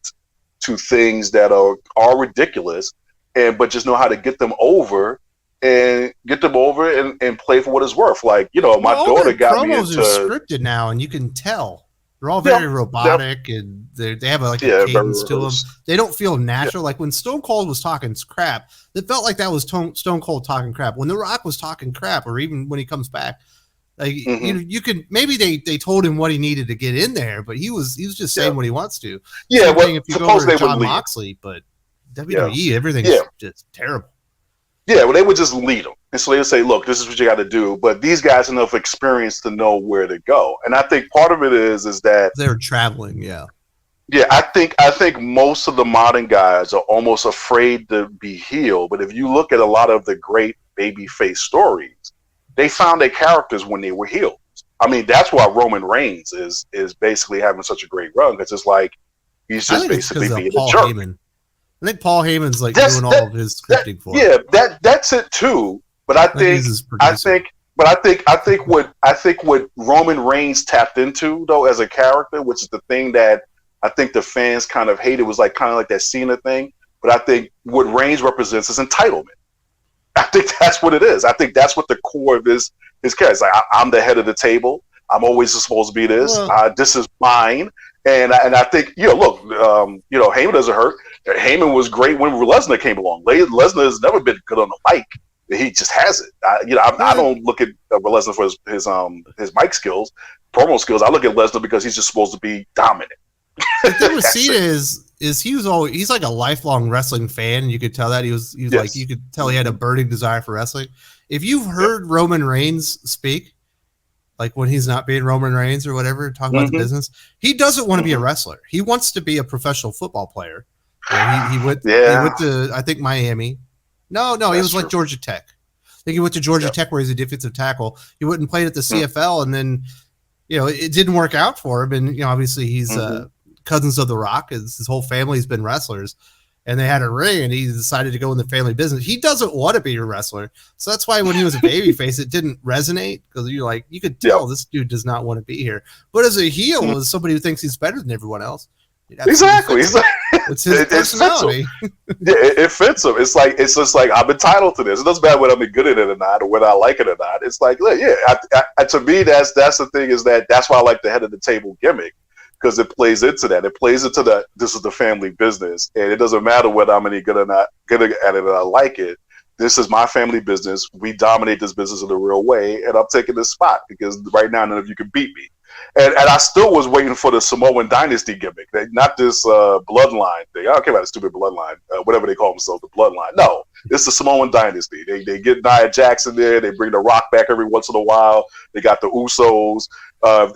to things that are ridiculous, but just know how to get them over and play for what it's worth. Like, you know, my daughter got me into... Promos are scripted now, and you can tell. They're all very robotic, and they have a cadence to them. They don't feel natural. Like when Stone Cold was talking crap, it felt like that was Stone Cold talking crap. When The Rock was talking crap, or even when he comes back, like you could maybe they told him what he needed to get in there, but he was just saying what he wants to. Yeah, well, if you go over to John Moxley, but WWE, everything's just terrible. Yeah, well, they would just lead them. And so they would say, look, this is what you got to do. But these guys have enough experience to know where to go. And I think part of it is that they're traveling. Yeah. Yeah, I think most of the modern guys are almost afraid to be healed. But if you look at a lot of the great babyface stories, they found their characters when they were healed. I mean, that's why Roman Reigns is basically having such a great run, because it's like he's just basically being a jerk. Heyman. I think Paul Heyman's doing all of his scripting for him. Yeah, that's it too. But I think what Roman Reigns tapped into though as a character, which is the thing that I think the fans kind of hated, was kind of like that Cena thing. But I think what Reigns represents is entitlement. I think that's what it is. I think that's what the core of his character is. Like, I'm the head of the table. I'm always supposed to be this. This is mine. And I think, look, Heyman doesn't hurt. Heyman was great when Lesnar came along. Lesnar has never been good on the mic. He just has it. I don't look at Lesnar for his mic skills, promo skills. I look at Lesnar because he's just supposed to be dominant. The thing with Cena is he's like a lifelong wrestling fan, and you could tell that he was like, you could tell he had a burning desire for wrestling. If you've heard Roman Reigns speak, like when he's not being Roman Reigns or whatever, talking about the business, he doesn't want to be a wrestler. He wants to be a professional football player. He went to, I think, Miami. No, he was like Georgia Tech. I think he went to Georgia Tech where he's a defensive tackle. He went and played at the CFL, and then, it didn't work out for him. And, obviously he's cousins of The Rock. His whole family's been wrestlers, and they had a ring, and he decided to go in the family business. He doesn't want to be a wrestler. So that's why when he was a babyface, it didn't resonate, because you could tell this dude does not want to be here. But as a heel, as somebody who thinks he's better than everyone else, exactly. It's his personality. It fits him. It's just like I'm entitled to this. It doesn't matter whether I'm good at it or not, or whether I like it or not. It's like, to me, that's the thing, is that's why I like the head of the table gimmick, because it plays into that. It plays into this is the family business, and it doesn't matter whether I'm any good at it or I like it. This is my family business. We dominate this business in a real way, and I'm taking this spot because right now none of you can beat me. And I still was waiting for the Samoan Dynasty gimmick, not this bloodline thing. I don't care about the stupid bloodline, whatever they call themselves, the bloodline. No, it's the Samoan Dynasty. They get Nia Jackson there. They bring The Rock back every once in a while. They got the Usos.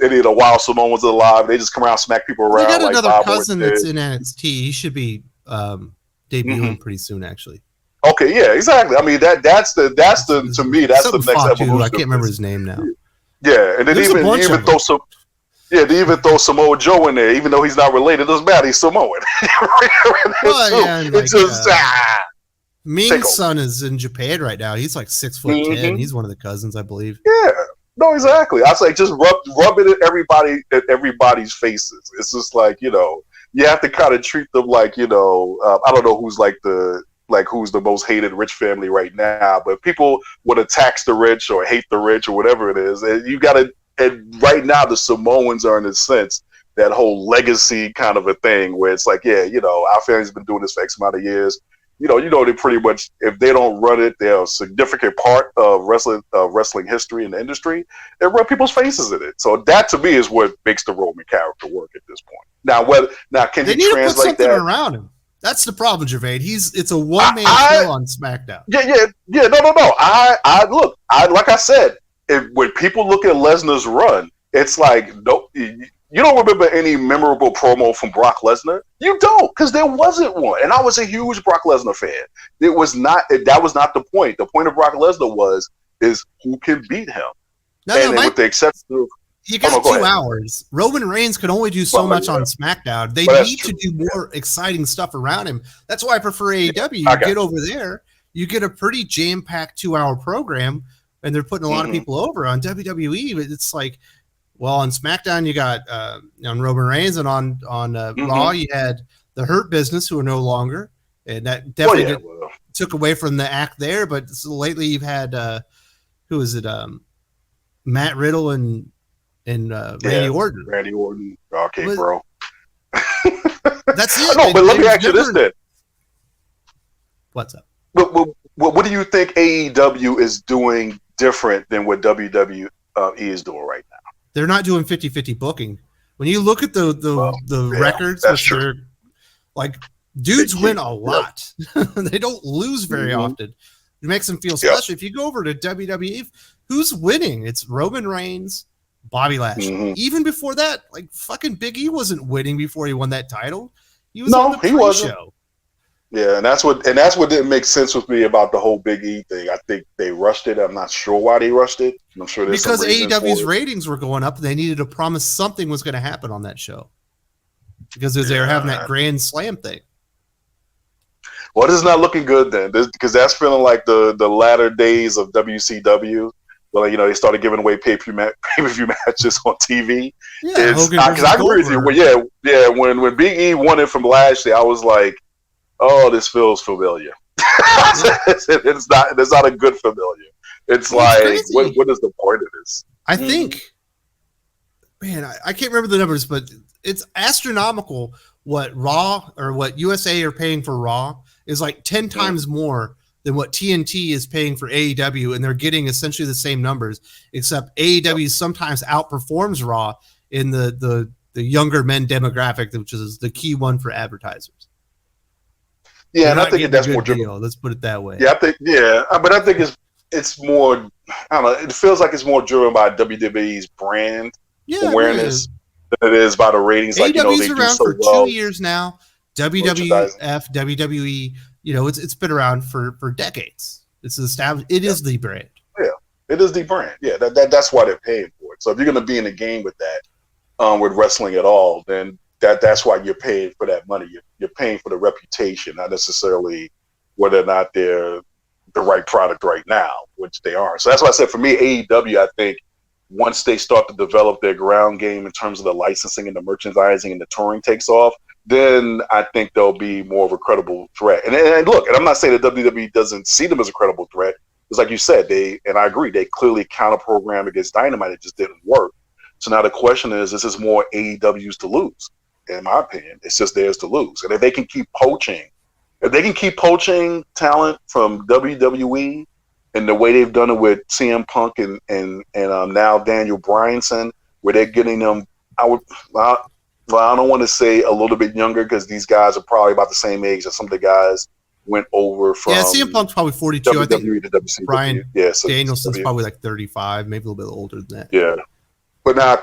Any of the Wild Samoans alive. They just come around, smack people around. They got another cousin that's in NXT. He should be debuting pretty soon, actually. Okay, yeah, exactly. I mean, that's the to me that's the next evolution. I can't remember his name now. Yeah, and then they even throw Samoa Joe in there, even though he's not related. It doesn't matter. He's Samoan. Ming's son is in Japan right now. He's like 6'10". He's one of the cousins, I believe. Yeah. No, exactly. I was like, just rub it at everybody's faces. It's just like, you have to kind of treat them like, I don't know who's who's the most hated rich family right now, but people want to tax the rich or hate the rich or whatever it is. And right now the Samoans are in a sense that whole legacy kind of a thing where it's like, our family's been doing this for X amount of years. They pretty much, if they don't run it, they're a significant part of wrestling history and the industry. They run people's faces in it. So that to me is what makes the Roman character work at this point. Now can he translate that around him? That's the problem, Gervais. It's a one-man show on Smackdown. Yeah. No. Like I said, when people look at Lesnar's run, it's like, no, you don't remember any memorable promo from Brock Lesnar? You don't, because there wasn't one. And I was a huge Brock Lesnar fan. That was not the point. The point of Brock Lesnar is who can beat him. With the exception of You got 2 hours. Roman Reigns can only do so much on SmackDown. They need to do more exciting stuff around him. That's why I prefer AEW. You get over there, you get a pretty jam-packed 2-hour program, and they're putting a lot of people over. On WWE, it's like, well, on SmackDown you got on Roman Reigns, and on Raw you had the Hurt Business, who are no longer, and that definitely took away from the act there. But lately you've had who is it? Matt Riddle and Randy Orton. Randy Orton. Okay, bro. That's it. No, but let me ask you this then. What's up? But what do you think AEW is doing different than what WWE is doing right now? They're not doing 50-50 booking. When you look at the records, which are like dudes win a lot. They don't lose very often. It makes them feel special. If you go over to WWE, who's winning? It's Roman Reigns, Bobby Lashley. Even before that, like fucking Big E wasn't winning before he won that title. He was on the pre-show. Yeah, and that's what didn't make sense with me about the whole Big E thing. I think they rushed it. I'm not sure why they rushed it. I'm sure there's because AEW's ratings were going up. They needed to promise something was going to happen on that show because they were having that Grand Slam thing. Well, this is not looking good then, because that's feeling like the latter days of WCW. Well, they started giving away pay-per-view matches on TV. Yeah, because I agree with you. Well, when Big E won it from Lashley, I was like, oh, this feels familiar. It's not a good familiar. It's like, what is the point of this? I think, man, I can't remember the numbers, but it's astronomical what Raw or what USA are paying for Raw is like 10 times more than what TNT is paying for AEW, and they're getting essentially the same numbers, except AEW sometimes outperforms Raw in the younger men demographic, which is the key one for advertisers. Yeah, and I think that's more driven. Let's put it that way. Yeah, but I think it's more. I don't know. It feels like it's more driven by WWE's brand awareness than it is by the ratings. AEW's around for 2 years now. WWF, WWE. It's been around for decades. It's established. It is the brand. Yeah, it is the brand. Yeah, that's why they're paying for it. So if you're going to be in the game with that, with wrestling at all, then that's why you're paying for that money. You're paying for the reputation, not necessarily whether or not they're the right product right now, which they are. So that's why I said for me, AEW, I think once they start to develop their ground game in terms of the licensing and the merchandising and the touring takes off, then I think they'll be more of a credible threat. And look, and I'm not saying that WWE doesn't see them as a credible threat. It's like you said, and I agree, they clearly counter-programmed against Dynamite. It just didn't work. So now the question is, this is more AEW's to lose. In my opinion, it's just theirs to lose. And if they can keep poaching talent from WWE and the way they've done it with CM Punk and now Daniel Bryanson, where they're getting them, I don't want to say a little bit younger because these guys are probably about the same age as some of the guys went over from. Yeah, CM Punk's probably 42. WWE I think to WCW. Brian Danielson's probably like 35, maybe a little bit older than that. Yeah. But now,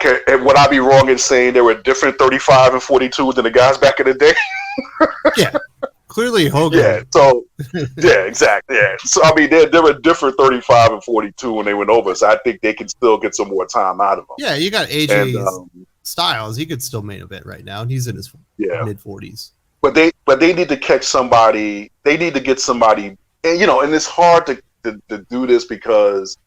would I be wrong in saying there were different 35 and 42 than the guys back in the day? Yeah, clearly Hogan. Yeah, so, yeah, exactly. Yeah. So, I mean, there were different 35 and 42 when they went over, so I think they can still get some more time out of them. Yeah, you got AJ Styles. He could still main event right now, and he's in his mid-40s. But they need to catch somebody. They need to get somebody, and and it's hard to do this because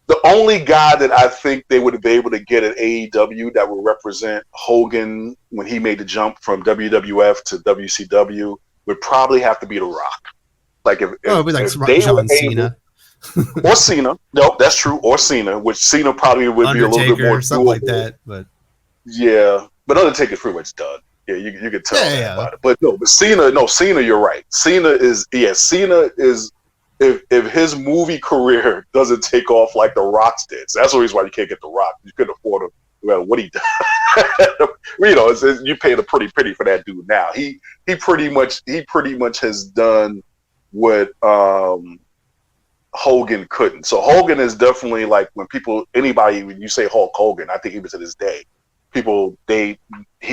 the only guy that I think they would be able to get at AEW that would represent Hogan when he made the jump from WWF to WCW would probably have to be The Rock. Like if they John Cena. Or Cena. No, that's true. Or Cena, which Cena probably would be a little bit more something like that. But yeah, but Undertaker's pretty much done. Yeah, you could tell about it. But Cena, you're right. Cena is. If his movie career doesn't take off like The Rock's did, so that's the reason why you can't get The Rock. You couldn't afford him no matter what he did. You paid a pretty penny for that dude now. He pretty much has done what Hogan couldn't. So Hogan is definitely like when you say Hulk Hogan, I think he was in his day. People they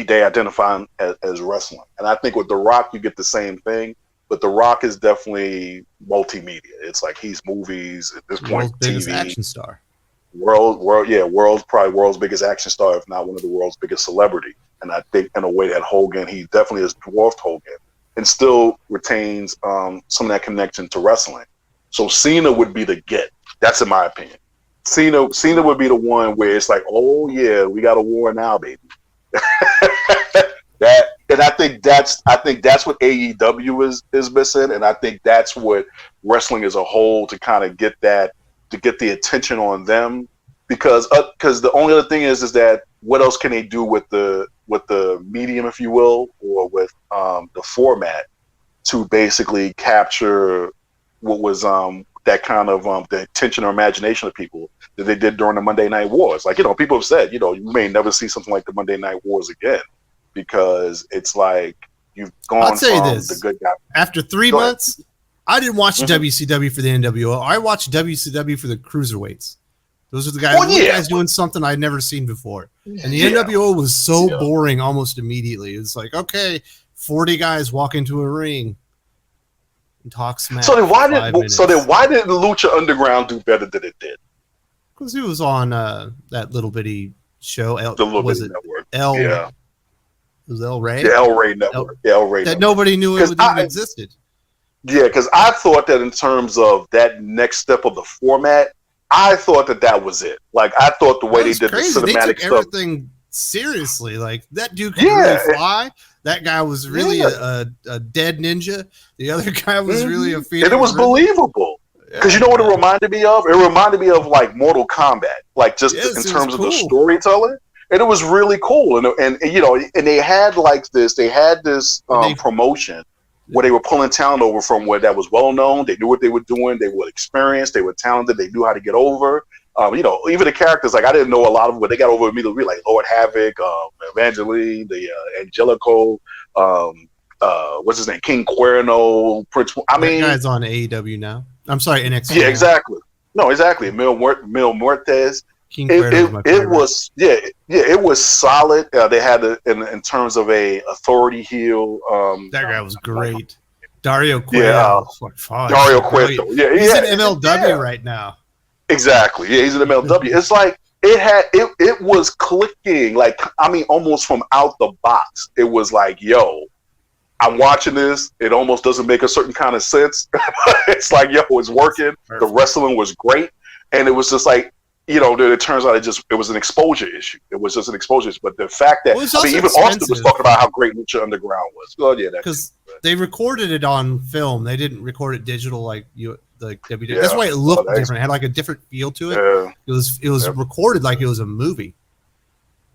identify him as wrestling, and I think with The Rock you get the same thing. But The Rock is definitely multimedia. It's like he's movies at this point. Biggest action star. world's biggest action star, if not one of the world's biggest celebrity. And I think in a way that Hogan, he definitely has dwarfed Hogan and still retains some of that connection to wrestling. So Cena would be the get. That's in my opinion. Cena would be the one where it's like, oh yeah, we got a war now, baby. I think that's what AEW is missing, and I think that's what wrestling as a whole to kind of get the attention on them, because the only other thing is that what else can they do with the medium, if you will, or with the format to basically capture what was that kind of the attention or imagination of people that they did during the Monday Night Wars. Like, people have said, you may never see something like the Monday Night Wars again, because it's like you've gone from the good guy. After 3 months, I didn't watch WCW for the NWO. I watched WCW for the cruiserweights. Those are the guys doing something I'd never seen before. And the NWO was so boring almost immediately. It's like, okay, 40 guys walk into a ring and talk smack. So then why did the Lucha Underground do better than it did? Because it was on that little bitty show. Network. Yeah. It was El Rey? The El Rey Network. El Rey that nobody knew it even existed. Yeah, because I thought that in terms of that next step of the format, I thought that was it. Like, I thought the way they did crazy. The cinematic they took stuff. Everything seriously. Like, that dude could really fly. That guy was really a dead ninja. The other guy was really a phenom. And it was believable. Because you know what it reminded me of? It reminded me of, like, Mortal Kombat. Like, just in terms of the storytelling. And it was really cool. And they had this promotion where they were pulling talent over from where that was well known. They knew what they were doing. They were experienced. They were talented. They knew how to get over. Even the characters, like, I didn't know a lot of them, but they got over immediately, like Lord Havoc, Evangeline, the Angelico, what's his name, King Cuerno, Prince. I mean, that guy's on AEW now. I'm sorry, NXT. Yeah, exactly. No, exactly. Mil Muertes. It was solid. They had in terms of a authority heel. That guy was great. Dario Cueto. Dario Cueto. Yeah, he's in MLW right now. Exactly. Yeah, he's in MLW. It's like it was clicking. Like, I mean, almost from out the box. It was like, yo, I'm watching this. It almost doesn't make a certain kind of sense. It's like, yo, it's working. Perfect. The wrestling was great, and it was just like, it turns out it was an exposure issue. It was just an exposure issue. But the fact that even Austin was talking about how great Lucha Underground was. Oh yeah, because they recorded it on film. They didn't record it digital like WWE. Yeah. That's why it looked different. It had like a different feel to it. Yeah. It was recorded like it was a movie.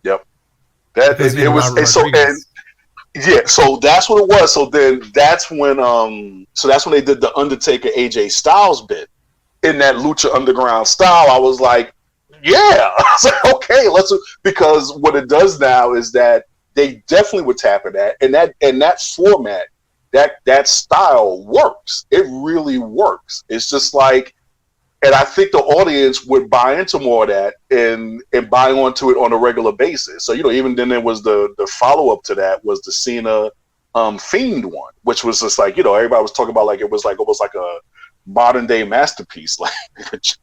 Yep. So that's what it was. So then that's when they did the Undertaker AJ Styles bit in that Lucha Underground style. I was like, yeah. I was like, okay, because what it does now is that they definitely were tapping that, and that format, that style works. It really works. It's just like, and I think the audience would buy into more of that and buy onto it on a regular basis. So, even then there was the follow-up to that was the Cena Fiend one, which was just like, everybody was talking about like it was like almost like a modern day masterpiece, like it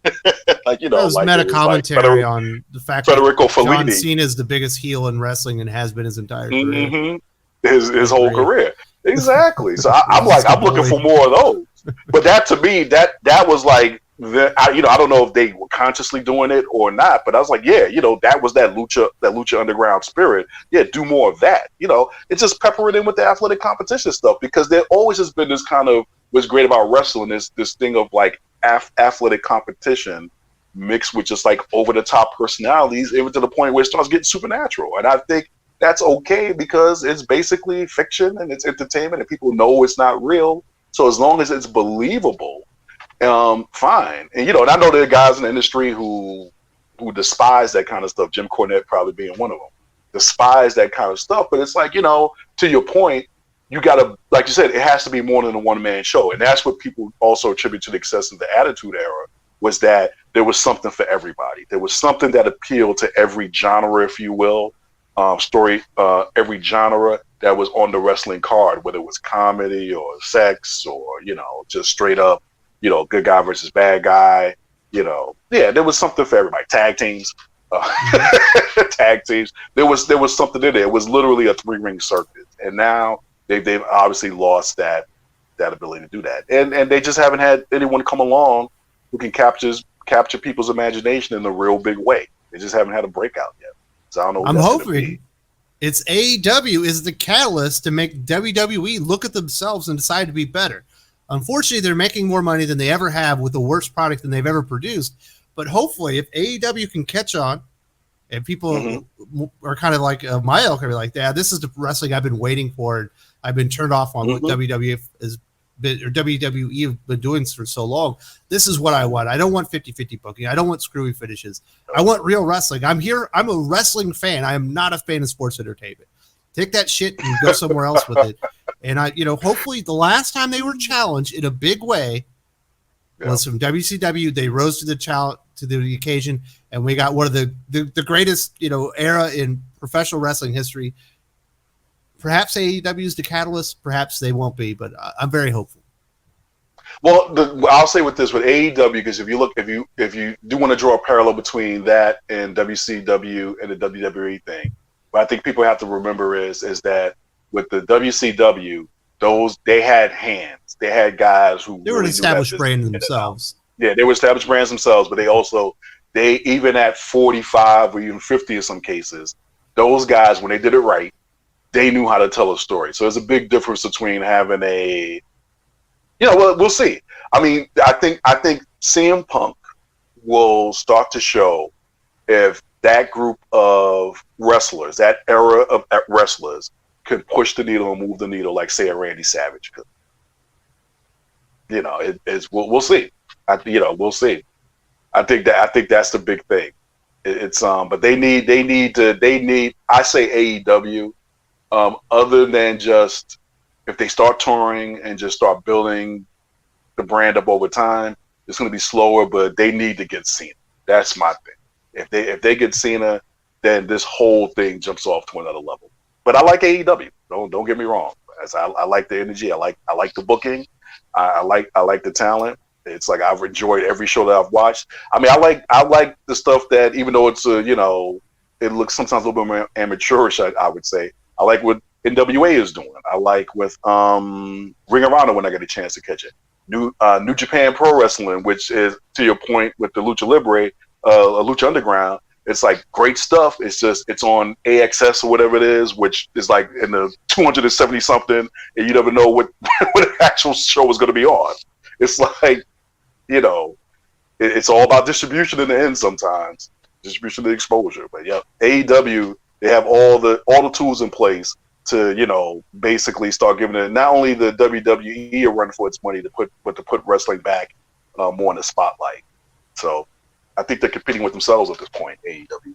was like meta commentary on the fact Federico that Fellini. John Cena is the biggest heel in wrestling and has been his entire career. His whole career. Exactly. So I'm looking for more of those. But that to me, that was like, I don't know if they were consciously doing it or not, but I was like, yeah, that was that Lucha Underground spirit. Yeah, do more of that. It's just pepper it in with the athletic competition stuff, because there always has been this kind of, what's great about wrestling is this thing of like athletic competition mixed with just like over the top personalities, even to the point where it starts getting supernatural. And I think that's okay, because it's basically fiction and it's entertainment and people know it's not real. So as long as it's believable, fine. And and I know there are guys in the industry who despise that kind of stuff. Jim Cornette probably being one of them. Despise that kind of stuff. But it's like, to your point, you gotta, like you said, it has to be more than a one-man show. And that's what people also attribute to the success of the Attitude Era, was that there was something for everybody. There was something that appealed to every genre, if you will, every genre that was on the wrestling card, whether it was comedy or sex or, just straight up, good guy versus bad guy. there was something for everybody. Tag teams, tag teams. There was something in there. It was literally a 3-ring circuit, and now they've obviously lost that ability to do that, and they just haven't had anyone come along who can capture people's imagination in a real big way. They just haven't had a breakout yet. So I don't know. I'm hoping it's AEW is the catalyst to make WWE look at themselves and decide to be better. Unfortunately, they're making more money than they ever have with the worst product than they've ever produced. But hopefully, if AEW can catch on, and people are kind of like my ilk, are like, "Yeah, this is the wrestling I've been waiting for. And I've been turned off on what WWE has been, or WWE have been doing for so long. This is what I want. I don't want 50-50 booking. I don't want screwy finishes. I want real wrestling. I'm here. I'm a wrestling fan. I am not a fan of sports entertainment. Take that shit and go somewhere else with it." And hopefully the last time they were challenged in a big way was from WCW. They rose to the occasion, and we got one of the greatest, era in professional wrestling history. Perhaps AEW is the catalyst. Perhaps they won't be, but I'm very hopeful. Well, I'll say with AEW, because if you do want to draw a parallel between that and WCW and the WWE thing, what I think people have to remember is that with the WCW, they had hands. They had guys who they were an established brand themselves. Yeah, they were established brands themselves, but they even at 45 or even 50 in some cases, those guys, when they did it right, they knew how to tell a story. So there's a big difference between having we'll see. I mean, I think CM Punk will start to show if that group of wrestlers, that era of wrestlers, could push the needle and move the needle like, say, a Randy Savage could. We'll see. We'll see. I think that's the big thing. But they need. I say AEW. Other than just if they start touring and just start building the brand up over time, it's going to be slower. But they need to get Cena. That's my thing. If they get Cena, then this whole thing jumps off to another level. But I like AEW. Don't get me wrong. I like the energy. I like the booking. I like the talent. It's like I've enjoyed every show that I've watched. I mean, I like the stuff that, even though it's it looks sometimes a little bit more amateurish, I would say. I like what NWA is doing. I like with Ring of Honor when I get a chance to catch it. New Japan Pro Wrestling, which is, to your point, with the Lucha Libre, Lucha Underground. It's like great stuff. It's on AXS or whatever it is, which is like in the 270 something, and you never know what the actual show is going to be on. It's like, it's all about distribution in the end sometimes, distribution and exposure. But yeah, AEW, they have all the tools in place to basically start giving it not only the WWE a run for its money to put wrestling back more in the spotlight. So I think they're competing with themselves at this point, AEW.